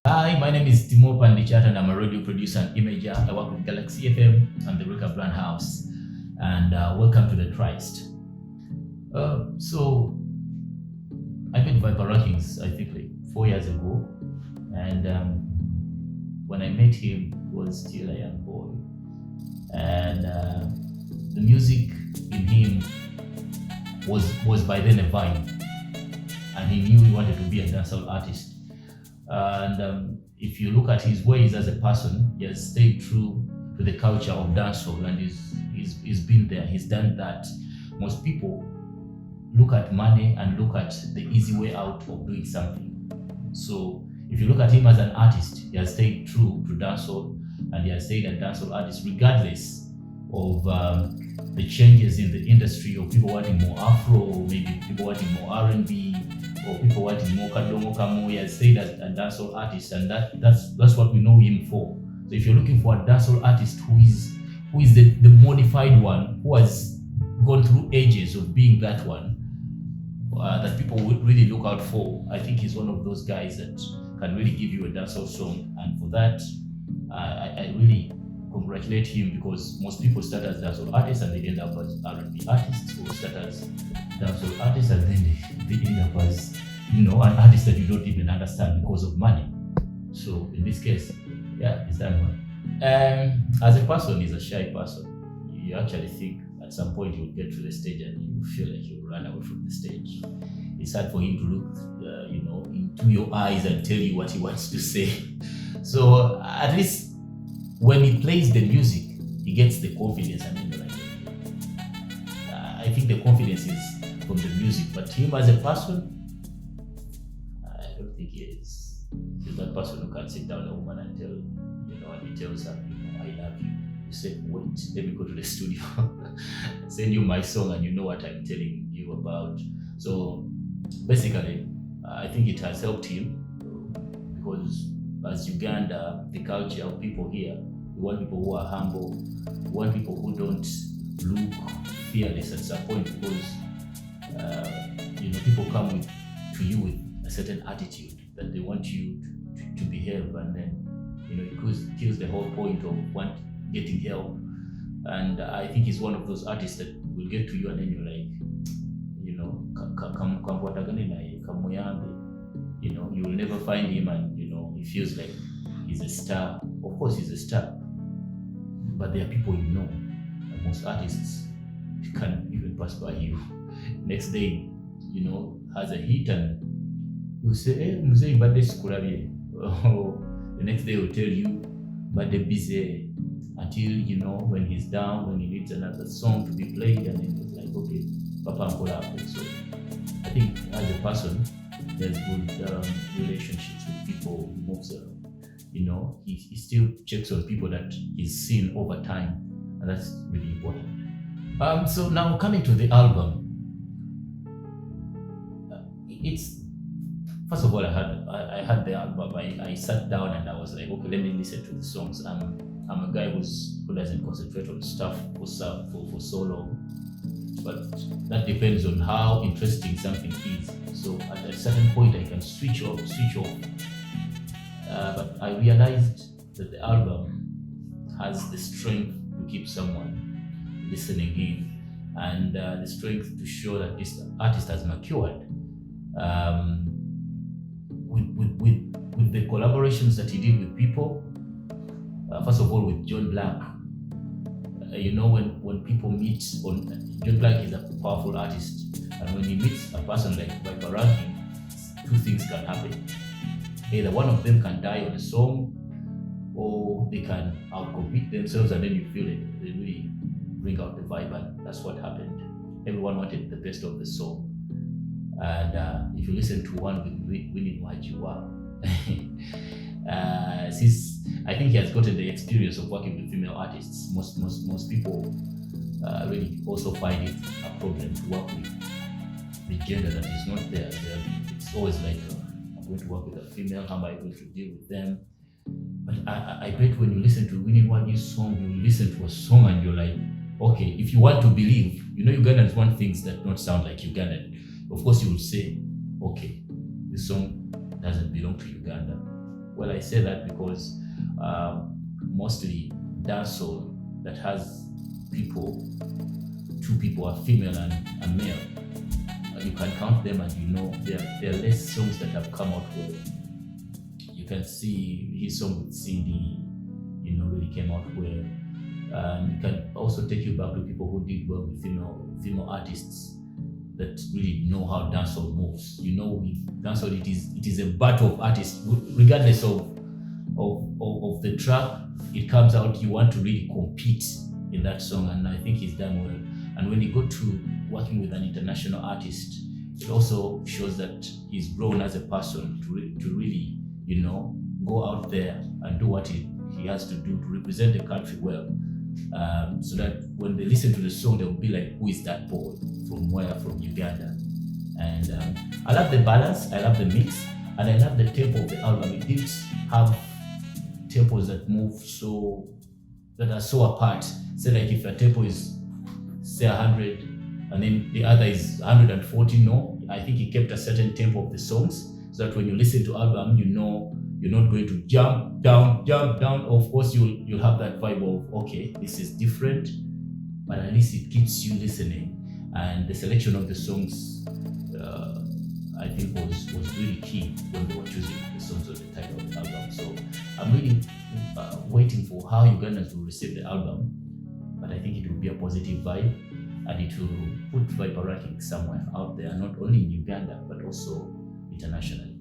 Hi, my name is Timopond Chat and I'm a radio producer and imager. I work with Galaxy FM and the Rika Brand House. And welcome to the Tryst. So I made Vyper Rankings, I think, like 4 years ago. And when I met him, he was still a young boy. And the music in him was by then a vibe. And he knew he wanted to be a dancehall artist. And if you look at his ways as a person, he has stayed true to the culture of dancehall and he's been there. He's done that. Most people look at money and look at the easy way out of doing something. So if you look at him as an artist, he has stayed true to dancehall and he has stayed a dancehall artist regardless of the changes in the industry of people wanting more Afro, or maybe people wanting more R&B, or people wanting more Kadomo Kamo. He has stayed as a dancehall artist, and that's what we know him for. So if you're looking for a dancehall artist who is the modified one, who has gone through ages of being that one, that people would really look out for, I think he's one of those guys that can really give you a dancehall song. And for that, I really congratulate him, because most people start as dancehall artists and they end up as R&B artists, or start as dancehall artists and then they end up as an artist that you don't even understand because of money. So in this case, yeah, it's done well. As a person, he's a shy person. You actually think at some point you'll get to the stage and you feel like you'll run away from the stage. It's hard for him to look, into your eyes and tell you what he wants to say. So at least when he plays the music, he gets the confidence, and then you're like, I think the confidence is from the music, but him as a person, I don't think he is. He's that person who can sit down a woman and tell, and he tells her, I love you. You say, wait, let me go to the studio, send you my song, and you know what I'm telling you about. So basically, I think it has helped him, because as Uganda, the culture of people here, we want people who are humble, we want people who don't look fearless at some point, because people come to you with a certain attitude that they want you to behave, and then it kills the whole point of getting help. And I think he's one of those artists that will get to you and then you're like, you will never find him, and he feels like he's a star. Of course he's a star, but there are people and most artists can't even pass by you. Next day, has a hit and you say, hey, mzee bade sikulabye. The next day he'll tell you bade busy, until when he's down, when he needs another song to be played, and then he's like, okay, papa Mkola. So I think as a person, there's good relationships with people. He moves he still checks on people that he's seen over time, and that's really important. So now coming to the album, it's first of all, I had the album. I sat down and I was like, okay, let me listen to the songs. I'm a guy who doesn't concentrate on stuff for so long, but that depends on how interesting something is. So at a certain point, I can switch off. But I realized that the album has the strength to keep someone listening in, and the strength to show that this artist has matured. With the collaborations that he did with people, first of all with John Black. When people meet John Black is a powerful artist, and when he meets a person like Vyper Ranking, two things can happen. Either one of them can die on a song, or they can outcompete themselves, and then you feel it. They really bring out the vibe, and that's what happened. Everyone wanted the best of the song. And if you listen to one with Winnie Wajiwa, I think he has gotten the experience of working with female artists. Most people really also find it a problem to work with the gender that is not there. It's always like, I'm going to work with a female, how am I going to deal with them? But I bet when you listen to Winnie Waji's song, you listen to a song and you're like, okay, if you want to believe, Ugandans want things that don't sound like Ugandan. Of course, you will say, okay, this song doesn't belong to Uganda. Well, I say that because mostly dancehall that has people, two people, a female and a male, you can count them and you know there are less songs that have come out well. You can see his song with Cindy, really came out well. It can also take you back to people who did well with female artists that really know how dancehall moves. With dancehall, it is a battle of artists, regardless of the track. It comes out, you want to really compete in that song, and I think he's done well. And when you go to working with an international artist, it also shows that he's grown as a person to really, go out there and do what he has to do to represent the country well. So that when they listen to the song, they'll be like, who is that boy? From where? From Uganda. And I love the balance, I love the mix, and I love the tempo of the album. It did have tempos that move that are so apart. Say like if a tempo is say 100 and then the other is 140, no, I think he kept a certain tempo of the songs so that when you listen to album, you're not going to jump down. Of course, you'll have that vibe of, okay, this is different, but at least it keeps you listening. And the selection of the songs, I think was really key when they were choosing the songs on the title of the album. So I'm really waiting for how Ugandans will receive the album, but I think it will be a positive vibe, and it will put Vyper Ranking somewhere out there, not only in Uganda, but also internationally.